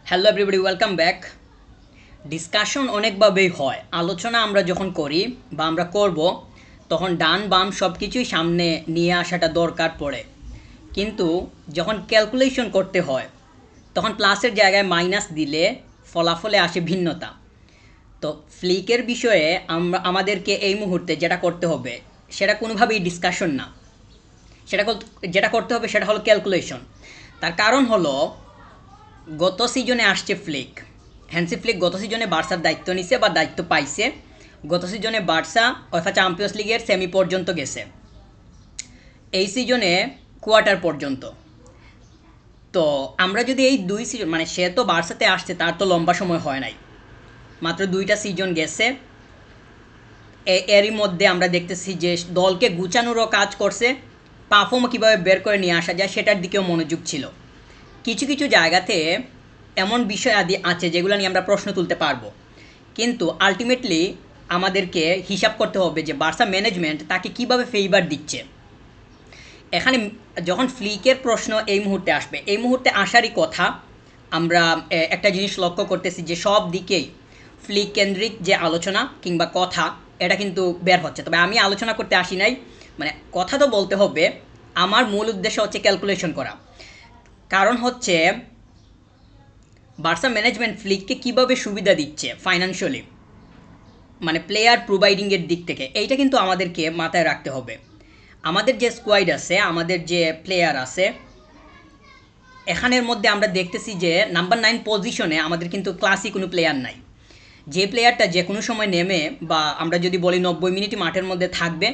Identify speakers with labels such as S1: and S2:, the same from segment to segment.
S1: Hello everybody, welcome back. Discussion অনেকভাবেই হয়, আলোচনা আমরা যখন করি বা আমরা করব তখন ডান বাম সব কিছুই সামনে নিয়ে আসাটা দরকার পড়ে। কিন্তু যখন ক্যালকুলেশন করতে হয় তখন প্লাসের জায়গায় মাইনাস দিলে ফলাফলে আসে ভিন্নতা। তো ফ্লিকের বিষয়ে আমাদেরকে এই মুহূর্তে যেটা করতে হবে সেটা কোনোভাবেই ডিসকাশন না, সেটা যেটা করতে হবে সেটা হলো ক্যালকুলেশন। তার কারণ হলো গত সিজনে আসছে ফ্লিক, হ্যান্সি ফ্লিক গত সিজনে বার্সার দায়িত্ব নিছে বা দায়িত্ব পাইছে। গত সিজনে বার্সা ওয়েফা চ্যাম্পিয়ন্স লিগের সেমি পর্যন্ত গেছে, এই সিজনে কোয়ার্টার পর্যন্ত। তো আমরা যদি এই দুই সিজন মানে সে তো বার্সাতে আসছে, তার তো লম্বা সময় হয় নাই, মাত্র দুইটা সিজন গেছে। এরই মধ্যে আমরা দেখতেছি যে দলকে গুছানোরও কাজ করছে, পারফর্মও কীভাবে বের করে নিয়ে আসা যায় সেটার দিকেও মনোযোগ ছিল। কিছু কিছু জায়গাতে এমন বিষয় আদি আছে যেগুলো নিয়ে আমরা প্রশ্ন তুলতে পারবো, কিন্তু আলটিমেটলি আমাদেরকে হিসাব করতে হবে যে বার্সা ম্যানেজমেন্ট তাকে কিভাবে ফেভার দিচ্ছে। এখানে যখন ফ্লিকের প্রশ্ন এই মুহূর্তে আসবে, এই মুহূর্তে আসারই কথা, আমরা একটা জিনিস লক্ষ্য করতেছি যে সব দিকেই ফ্লিক কেন্দ্রিক যে আলোচনা কিংবা কথা এটা কিন্তু বের হচ্ছে। তবে আমি আলোচনা করতে আসি নাই, মানে কথা তো বলতে হবে। আমার মূল উদ্দেশ্য হচ্ছে ক্যালকুলেশন করা। কারণ হচ্ছে বার্সা ম্যানেজমেন্ট ফ্লিককে কীভাবে সুবিধা দিচ্ছে ফাইন্যান্সিয়ালি, মানে প্লেয়ার প্রোভাইডিংয়ের দিক থেকে, এইটা কিন্তু আমাদেরকে মাথায় রাখতে হবে। আমাদের যে স্কোয়াড আছে, আমাদের যে প্লেয়ার আছে, এখানের মধ্যে আমরা দেখতেছি যে নাম্বার 9 পজিশনে আমাদের কিন্তু ক্লাসি কোনো প্লেয়ার নাই। যে প্লেয়ারটা যে কোনো সময় নেমে বা আমরা যদি বলি 90 মিনিট মাঠের মধ্যে থাকবে,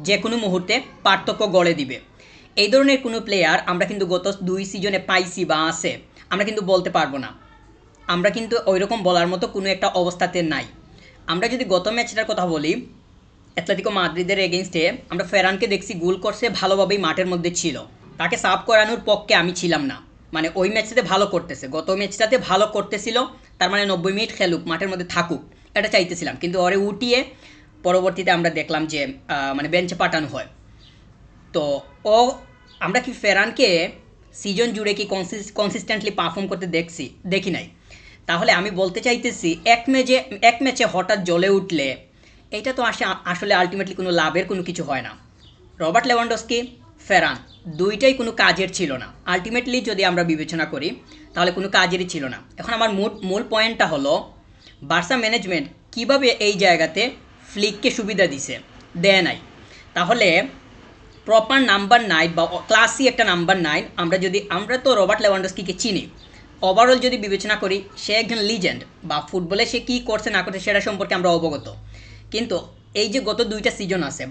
S1: যে কোনো মুহূর্তে পার্থক্য গড়ে দিবে, এই ধরনের কোনো প্লেয়ার আমরা কিন্তু গত দুই সিজনে পাইছি বা আছে, আমরা কিন্তু বলতে পারবো না। আমরা কিন্তু ওইরকম বলার মতো কোনো একটা অবস্থাতে নাই। আমরা যদি গত ম্যাচটার কথা বলি, অ্যাটলেটিকো মাদ্রিদের এগেনস্টে আমরা ফেরানকে দেখছি গোল করছে, ভালোভাবেই মাঠের মধ্যে ছিল, তাকে সাফ করানোর পক্ষে আমি ছিলাম না। মানে ওই ম্যাচটাতে ভালো করতেছে, গত ম্যাচটাতে ভালো করতেছিল, তার মানে 90 মিনিট খেলুক, মাঠের মধ্যে থাকুক, এটা চাইতেছিলাম। কিন্তু ওরে উঠিয়ে পরবর্তীতে আমরা দেখলাম যে মানে বেঞ্চে পাঠানো হয়। তো ও আমরা কি ফেরানকে সিজন জুড়ে কি কনসিস্টেন্টলি পারফর্ম করতে দেখি নাই। তাহলে আমি বলতে চাইতেছি এক ম্যাচে হঠাৎ জ্বলে উঠলে এটা তো আসলে আলটিমেটলি কোনো লাভের কোনো কিছু হয় না। রবার্ট লেভানডস্কি, ফেরান দুইটাই কোনো কাজের ছিল না আলটিমেটলি, যদি আমরা বিবেচনা করি তাহলে কোনো কাজেরই ছিল না। এখন আমার মূল পয়েন্টটা হলো বার্সা ম্যানেজমেন্ট কিভাবে এই জায়গাতে ফ্লিককে সুবিধা দিছে, দেয় নাই। তাহলে প্রপার নাম্বার 9 বা ক্লাসি একটা নাম্বার 9, আমরা তো রবার্ট লেভানডস্কিকে চিনি, ওভারঅল যদি বিবেচনা করি সে একজন লিজেন্ড, বা ফুটবলে সে কী করছে না করছে সেটা সম্পর্কে আমরা অবগত। কিন্তু এই যে গত দুইটা সিজন আছে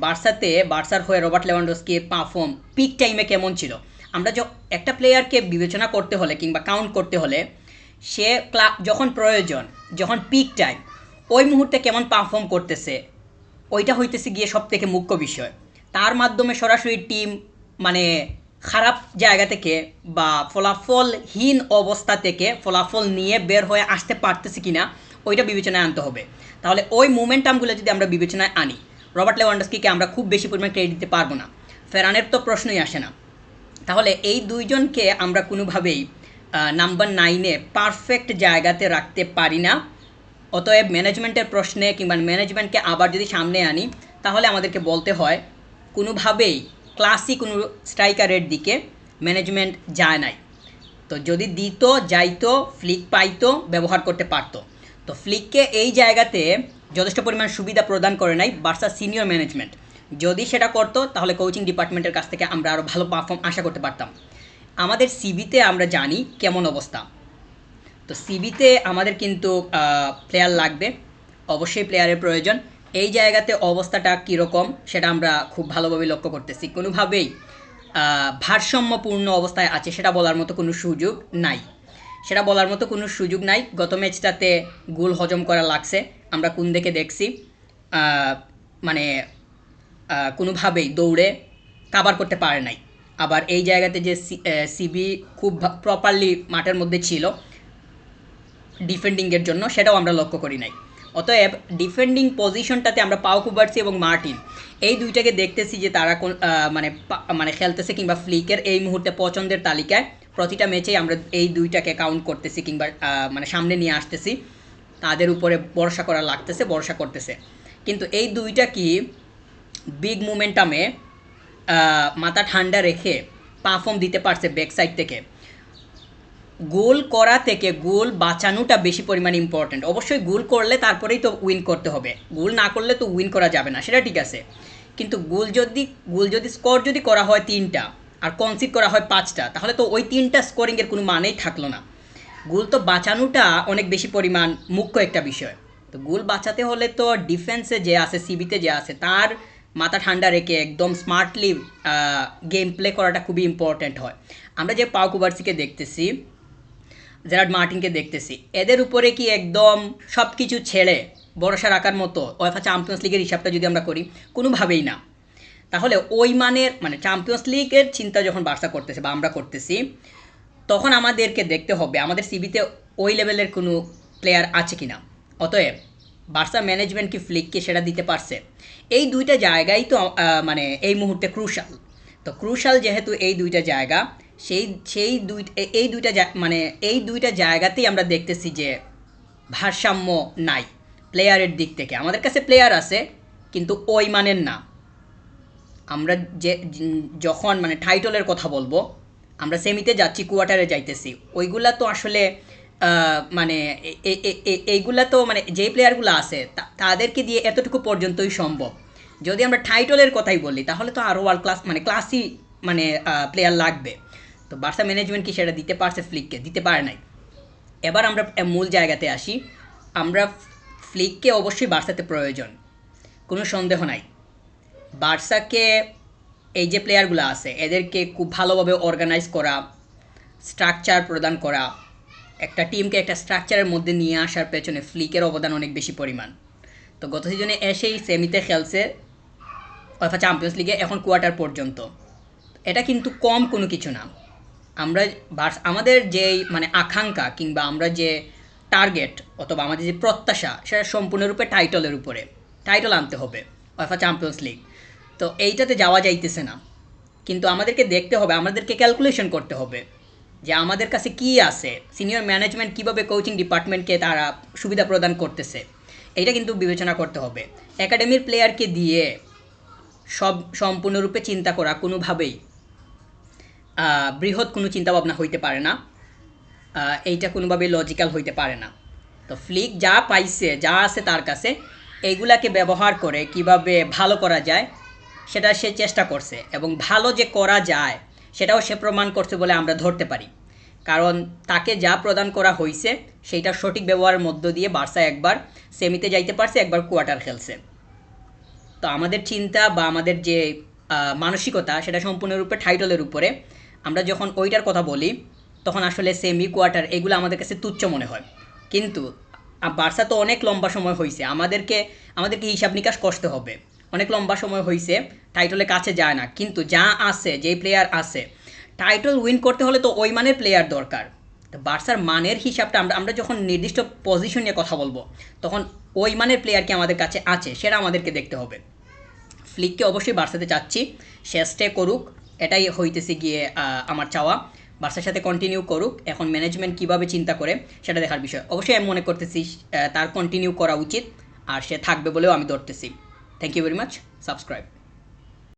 S1: বার্সার হয়ে রবার্ট লেভানডস্কির পারফর্ম পিক টাইমে কেমন ছিল, আমরা একটা প্লেয়ারকে বিবেচনা করতে হলে কিংবা কাউন্ট করতে হলে সে যখন প্রয়োজন, যখন পিক টাইম, ওই মুহূর্তে কেমন পারফর্ম করতেছে, ওইটা হইতেছে গিয়ে সব থেকে মুখ্য বিষয়। তার মাধ্যমে সরাসরি টিম মানে খারাপ জায়গা থেকে বা ফলাফলহীন অবস্থা থেকে ফলাফল নিয়ে বের হয়ে আসতে পারতেছে কিনা ওইটা বিবেচনায় আনতে হবে। তাহলে ওই মোমেন্টামগুলো যদি আমরা বিবেচনায় আনি, রবার্ট লেভানডস্কিকে আমরা খুব বেশি পরিমাণ ক্রেডিট দিতে পারবো না, ফেরানের তো প্রশ্নই আসে না। তাহলে এই দুইজনকে আমরা কোনোভাবেই নাম্বার 9-এ পারফেক্ট জায়গাতে রাখতে পারি না। অতএব ম্যানেজমেন্টের প্রশ্নে কিংবা ম্যানেজমেন্টকে আবার যদি সামনে আনি, তাহলে আমাদেরকে বলতে হয় কোনোভাবেই ক্লাসি কোনো স্ট্রাইকারের দিকে ম্যানেজমেন্ট যায় নাই। তো যদি দিত, যাইতো, ফ্লিক পাইতো, ব্যবহার করতে পারতো। তো ফ্লিককে এই জায়গাতে যথেষ্ট পরিমাণ সুবিধা প্রদান করে নাই বার্সা সিনিয়র ম্যানেজমেন্ট। যদি সেটা করতো তাহলে কোচিং ডিপার্টমেন্টের কাছ থেকে আমরা আরও ভালো পারফর্ম আশা করতে পারতাম। আমাদের সিবিতে আমরা জানি কেমন অবস্থা। তো সিবিতে আমাদের কিন্তু প্লেয়ার লাগবে, অবশ্যই প্লেয়ারের প্রয়োজন। এই জায়গাতে অবস্থাটা কীরকম সেটা আমরা খুব ভালোভাবে লক্ষ্য করতেছি, কোনোভাবেই ভারসাম্যপূর্ণ অবস্থায় আছে সেটা বলার মতো কোনো সুযোগ নাই, গত ম্যাচটাতে গোল হজম করা লাগছে, আমরা কোন দিকে দেখছি, মানে কোনোভাবেই দৌড়ে কাভার করতে পারে নাই। আবার এই জায়গাতে যে সিবি খুব প্রপারলি মাঠের মধ্যে ছিল ডিফেন্ডিংয়ের জন্য, সেটাও আমরা লক্ষ্য করি নাই। অতএব ডিফেন্ডিং পজিশনটাতে আমরা পাও কুবার্সি এবং মার্টিন এই দুইটাকে দেখতেছি যে তারা মানে খেলতেছে, কিংবা ফ্লিকের এই মুহূর্তে পছন্দের তালিকায় প্রতিটা ম্যাচেই আমরা এই দুইটাকে কাউন্ট করতেছি কিংবা মানে সামনে নিয়ে আসতেছি, তাদের উপরে ভরসা করা লাগতেছে, ভরসা করতেছে। কিন্তু এই দুইটা কি বিগ মোমেন্টামে মাথা ঠান্ডা রেখে পারফর্ম দিতে পারছে ব্যাক সাইড থেকে। গোল করা থেকে গোল বাঁচানোটা বেশি পরিমাণে ইম্পর্ট্যান্ট। অবশ্যই গোল করলে তারপরেই তো উইন করতে হবে, গোল না করলে তো উইন করা যাবে না, সেটা ঠিক আছে। কিন্তু গোল যদি স্কোর যদি করা হয় 3টা আর কনসিড করা হয় 5টা, তাহলে তো ওই 3টা স্কোরিংয়ের কোনো মানেই থাকলো না। গোল তো বাঁচানোটা অনেক বেশি পরিমাণ মুখ্য একটা বিষয়। তো গোল বাঁচাতে হলে তো ডিফেন্সে যে আছে, সিবিতে যে আছে, তার মাথা ঠান্ডা রেখে একদম স্মার্টলি গেম প্লে করাটা খুবই ইম্পর্ট্যান্ট হয়। আমরা যে পাও কুবার্সিকে দেখতেছি, জেরার্ড মার্টিনকে দেখতেছি, এদের উপরে কি একদম সব কিছু ছেড়ে ভরসা রাখার মতো ওয়েফা চ্যাম্পিয়ন্স লিগের হিসাবটা যদি আমরা করি, কোনোভাবেই না। তাহলে ওই মানের মানে চ্যাম্পিয়ন্স লিগের চিন্তা যখন বার্সা করতেছে বা আমরা করতেছি, তখন আমাদেরকে দেখতে হবে আমাদের সিবিতে ওই লেভেলের কোনো প্লেয়ার আছে কি না। অতএব বার্সা ম্যানেজমেন্ট কি ফ্লিককে সেটা দিতে পারছে? এই দুইটা জায়গাই তো মানে এই মুহূর্তে ক্রুশাল। তো ক্রুশাল যেহেতু এই দুইটা জায়গা, সেই সেই দুই এই দুইটা মানে এই দুইটা জায়গাতেই আমরা দেখতেছি যে ভারসাম্য নাই প্লেয়ারের দিক থেকে। আমাদের কাছে প্লেয়ার আছে কিন্তু ওই মানের না। আমরা যে যখন মানে টাইটলের কথা বলবো, আমরা সেমিতে যাচ্ছি, কোয়ার্টারে যাইতেছি, ওইগুলা তো আসলে মানে এইগুলা তো মানে যেই প্লেয়ারগুলো আছে তাদেরকে দিয়ে এতটুকু পর্যন্তই সম্ভব। যদি আমরা টাইটলের কথাই বলি তাহলে তো আরও ওয়ার্ল্ড ক্লাস মানে ক্লাসি মানে প্লেয়ার লাগবে। তো বার্সা ম্যানেজমেন্ট কি সেটা দিতে পারছে ফ্লিককে? দিতে পারে নাই। এবার আমরা মূল জায়গাতে আসি। আমরা ফ্লিককে অবশ্যই বার্সাতে প্রয়োজন, কোনো সন্দেহ নাই। বার্সাকে এই যে প্লেয়ারগুলো আছে এদেরকে খুব ভালোভাবে অর্গানাইজ করা, স্ট্রাকচার প্রদান করা, একটা টিমকে একটা স্ট্রাকচারের মধ্যে নিয়ে আসার পেছনে ফ্লিকের অবদান অনেক বেশি পরিমাণ। তো গত সিজনে এসেই সেমিতে খেলছে উয়েফা চ্যাম্পিয়ন্স লিগে, এখন কোয়ার্টার পর্যন্ত। এটা কিন্তু কম কোনো কিছু না। আমরা আমাদের যেই মানে আকাঙ্ক্ষা কিংবা আমরা যে টার্গেট অথবা আমাদের যে প্রত্যাশা, সেটা সম্পূর্ণরূপে টাইটলের উপরে। টাইটল আনতে হবে, উয়েফা চ্যাম্পিয়ন্স লিগ। তো এইটাতে যাওয়া যাইতেছে না। কিন্তু আমাদেরকে দেখতে হবে, আমাদেরকে ক্যালকুলেশন করতে হবে যে আমাদের কাছে কী আছে, সিনিয়র ম্যানেজমেন্ট কীভাবে কোচিং ডিপার্টমেন্টকে তারা সুবিধা প্রদান করতেছে, এইটা কিন্তু বিবেচনা করতে হবে। একাডেমির প্লেয়ারকে দিয়ে সব সম্পূর্ণরূপে চিন্তা করা কোনোভাবেই বৃহৎ কোনো চিন্তাভাবনা হইতে পারে না, এইটা কোনোভাবেই লজিক্যাল হইতে পারে না। তো ফ্লিক যা পাইছে, যা আছে তার কাছে, এইগুলাকে ব্যবহার করে কিভাবে ভালো করা যায় সেটা সে চেষ্টা করছে, এবং ভালো যে করা যায় সেটাও সে প্রমাণ করছে বলে আমরা ধরতে পারি। কারণ তাকে যা প্রদান করা হয়েছে সেইটা সঠিক ব্যবহারের মধ্য দিয়ে বার্সা একবার সেমিতে যাইতে পারছে, একবার কোয়ার্টার খেলছে। তো আমাদের চিন্তা বা আমাদের যে মানসিকতা সেটা সম্পূর্ণরূপে টাইটলের উপরে। আমরা যখন ওইটার কথা বলি তখন আসলে সেমি, কোয়ার্টার এগুলো আমাদের কাছে তুচ্ছ মনে হয়। কিন্তু বার্সা তো অনেক লম্বা সময় হয়েছে, আমাদেরকে হিসাব নিকাশ করতে হবে। অনেক লম্বা সময় হয়েছে, টাইটলের কাছে যায় না, কিন্তু যা আছে, যেই প্লেয়ার আছে, টাইটল উইন করতে হলে তো ওই মানের প্লেয়ার দরকার। তো বার্সার মানের হিসাবটা আমরা যখন নির্দিষ্ট পজিশন নিয়ে কথা বলবো, তখন ওই মানের প্লেয়ার কি আমাদের কাছে আছে সেটা আমাদেরকে দেখতে হবে। ফ্লিককে অবশ্যই বার্সাতে চাচ্ছি, সে স্টে করুক, এটাই হইতেছে গিয়ে আমার চাওয়া। বার্সার সাথে কন্টিনিউ করুক, এখন ম্যানেজমেন্ট কীভাবে চিন্তা করে সেটা দেখার বিষয়। অবশ্যই আমি মনে করতেছি তার কন্টিনিউ করা উচিত, আর সে থাকবে বলেও আমি ধরতেছি। Thank you very much. Subscribe.